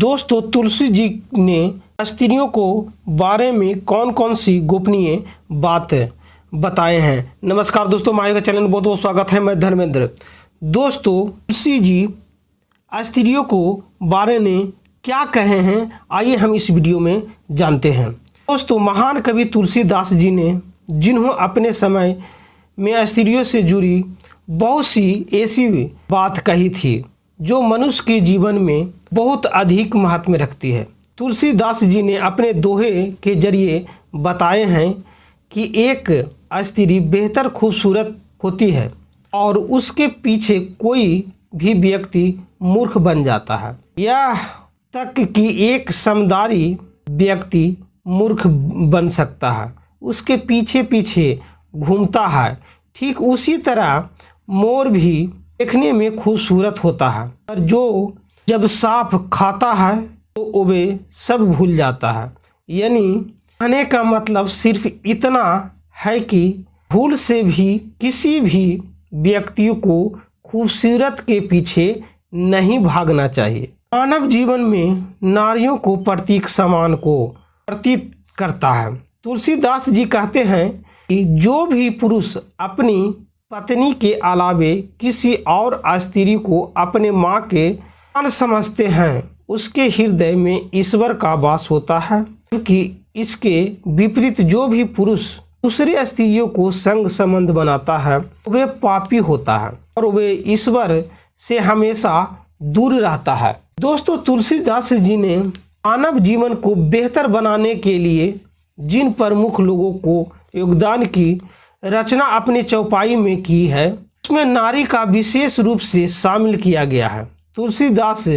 दोस्तों, तुलसी जी ने स्त्रियों को बारे में कौन कौन सी गोपनीय बात बताए हैं। नमस्कार दोस्तों, माया का चैनल में बहुत बहुत स्वागत है। मैं धर्मेंद्र। दोस्तों, तुलसी जी स्त्रियों को बारे में क्या कहे हैं, आइए हम इस वीडियो में जानते हैं। दोस्तों, महान कवि तुलसीदास जी ने जिन्हों अपने समय में स्त्रियों से जुड़ी बहुत सी ऐसी बात कही थी जो मनुष्य के जीवन में बहुत अधिक महत्व रखती है। तुलसीदास जी ने अपने दोहे के जरिए बताए हैं कि एक स्त्री बेहतर खूबसूरत होती है और उसके पीछे कोई भी व्यक्ति मूर्ख बन जाता है। यह तक कि एक समझदारी व्यक्ति मूर्ख बन सकता है, उसके पीछे पीछे घूमता है। ठीक उसी तरह मोर भी देखने में खूबसूरत होता है, पर जो जब सांप खाता है तो वे सब भूल जाता है। यानी कहने का मतलब सिर्फ इतना है कि भूल से भी किसी भी व्यक्ति को खूबसूरत के पीछे नहीं भागना चाहिए। मानव जीवन में नारियों को प्रतीक समान को प्रतीत करता है। तुलसीदास जी कहते हैं कि जो भी पुरुष अपनी पत्नी के अलावे किसी और स्त्री को अपने माँ के समान समझते हैं, उसके हृदय में ईश्वर का वास होता है। क्योंकि इसके विपरीत जो भी पुरुष दूसरे स्त्रियों को संग संबंध बनाता है वे पापी होता है और वे ईश्वर से हमेशा दूर रहता है। दोस्तों, तुलसीदास जी ने मानव जीवन को बेहतर बनाने के लिए जिन प्रमुख लोगों को योगदान की रचना अपने चौपाई में की है, उसमें नारी का विशेष रूप से शामिल किया गया है। तुलसीदास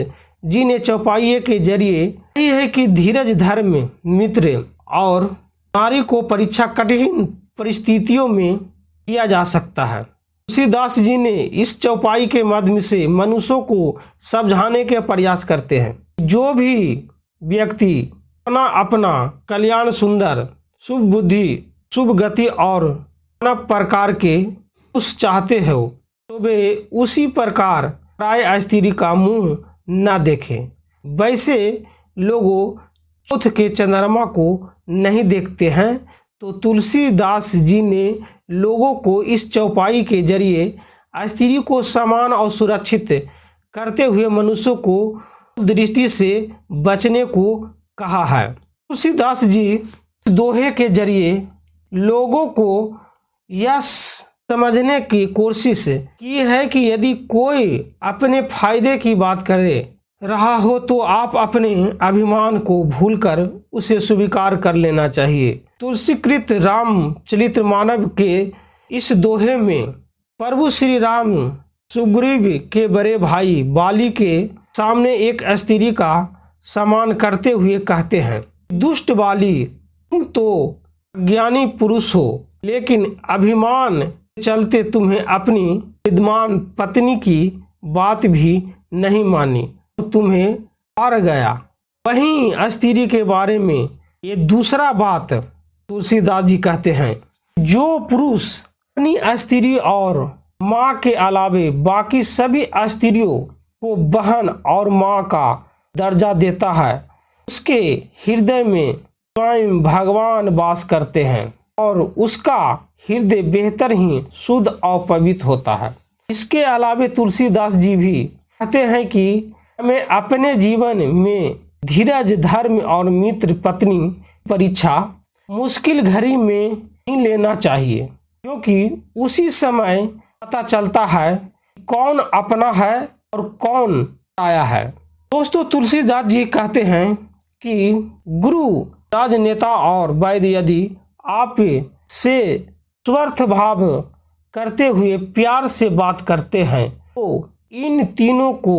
जी ने चौपाई के जरिए यही है कि धीरज, धर्म, मित्र और नारी को परीक्षा कठिन परिस्थितियों में किया जा सकता है। तुलसीदास जी ने इस चौपाई के माध्यम से मनुष्यों को समझाने के प्रयास करते हैं। जो भी व्यक्ति अपना कल्याण, सुंदर, शुभ बुद्धि, शुभ गति और प्रकार के उस चाहते हो तो वे उसी प्रकार पराय स्त्री का मुंह न देखें। वैसे लोगों चौथ के चंद्रमा को नहीं देखते हैं। तो तुलसीदास जी ने लोगों को इस चौपाई के जरिए स्त्री को समान और सुरक्षित करते हुए मनुष्यों को दृष्टि से बचने को कहा है। तुलसीदास जी दोहे के जरिए लोगों को यह समझने की कोशिश की है कि यदि कोई अपने फायदे की बात करे रहा हो तो आप अपने अभिमान को भूलकर उसे स्वीकार कर लेना चाहिए। तुलसीकृत रामचरितमानस के इस दोहे में प्रभु श्री राम सुग्रीव के बड़े भाई बाली के सामने एक स्त्री का सम्मान करते हुए कहते हैं, दुष्ट बाली, तुम तो ज्ञानी पुरुष हो, लेकिन अभिमान चलते तुम्हें अपनी विद्वान पत्नी की बात भी नहीं मानी और तुम्हें हार गया। वहीं स्त्री के बारे में ये दूसरा बात तुलसीदास जी कहते हैं, जो पुरुष अपनी स्त्री और माँ के अलावे बाकी सभी स्त्रियों को बहन और माँ का दर्जा देता है, उसके हृदय में स्वयं भगवान वास करते हैं और उसका हृदय बेहतर ही शुद्ध और पवित्र होता है। इसके अलावे तुलसीदास जी भी कहते हैं कि हमें अपने जीवन में धीरज, धर्म और मित्र पत्नी परीक्षा मुश्किल घड़ी में ही लेना चाहिए, क्योंकि उसी समय पता चलता है कौन अपना है और कौन पराया है। दोस्तों, तुलसीदास जी कहते हैं कि गुरु, राजनेता और वैद्य यदि आप से स्वार्थ भाव करते हुए प्यार से बात करते हैं तो इन तीनों को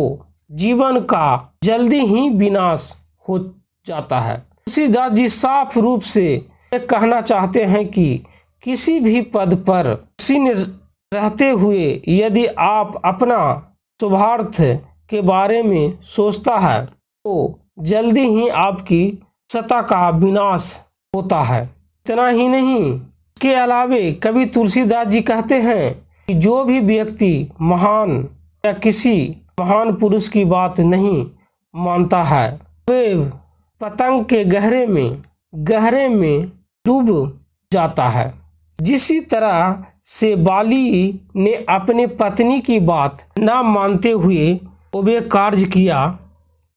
जीवन का जल्दी ही विनाश हो जाता है। तुलसीदास जी साफ रूप से कहना चाहते हैं कि किसी भी पद पर रहते हुए यदि आप अपना स्वार्थ के बारे में सोचता है तो जल्दी ही आपकी सत्ता का विनाश होता है। इतना ही नहीं, इसके अलावे कवि तुलसीदास जी कहते हैं कि जो भी व्यक्ति महान या किसी महान पुरुष की बात नहीं मानता है वे पतंग के गहरे में डूब जाता है। जिसी तरह से बाली ने अपने पत्नी की बात न मानते हुए वे कार्य किया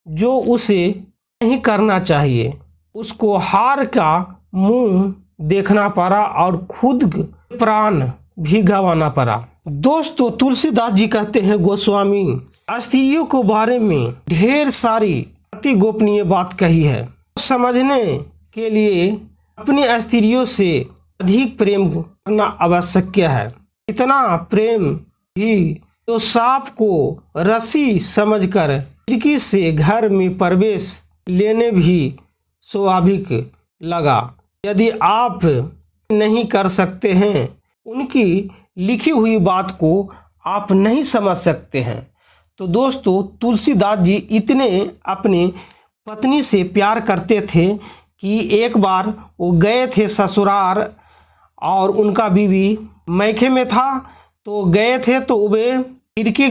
जो उसे नहीं करना चाहिए, उसको हार का मुंह देखना पड़ा और खुद प्राण भी गंवाना पड़ा। दोस्तों, तुलसीदास जी कहते हैं, गोस्वामी स्त्रियों के बारे में ढेर सारी अति गोपनीय बात कही है। समझने के लिए अपनी स्त्रियों से अधिक प्रेम करना आवश्यक है। इतना प्रेम भी तो सांप को रस्सी समझकर खिड़की से घर में प्रवेश लेने भी स्वाभाविक लगा। यदि आप नहीं कर सकते हैं, उनकी लिखी हुई बात को आप नहीं समझ सकते हैं। तो दोस्तों, तुलसीदास जी इतने अपने पत्नी से प्यार करते थे कि एक बार वो गए थे ससुराल और उनका बीवी मैके में था, तो गए थे तो वे खिड़की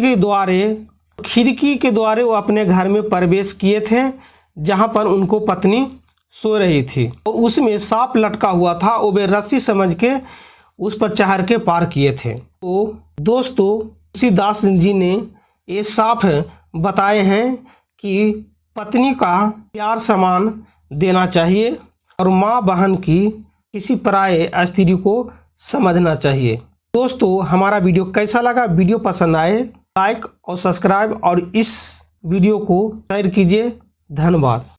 के द्वारे वो अपने घर में प्रवेश किए थे, जहां पर उनको पत्नी सो रही थी और उसमें सांप लटका हुआ था। वो वे रस्सी समझ के उस पर चढ़ के पार किए थे। तो दोस्तों, तुलसीदास जी ने ये साफ बताए हैं कि पत्नी का प्यार सम्मान देना चाहिए और माँ बहन की किसी पराये स्त्री को समझना चाहिए। दोस्तों, हमारा वीडियो कैसा लगा? वीडियो पसंद आए लाइक और सब्सक्राइब और इस वीडियो को शेयर कीजिए। धन्यवाद।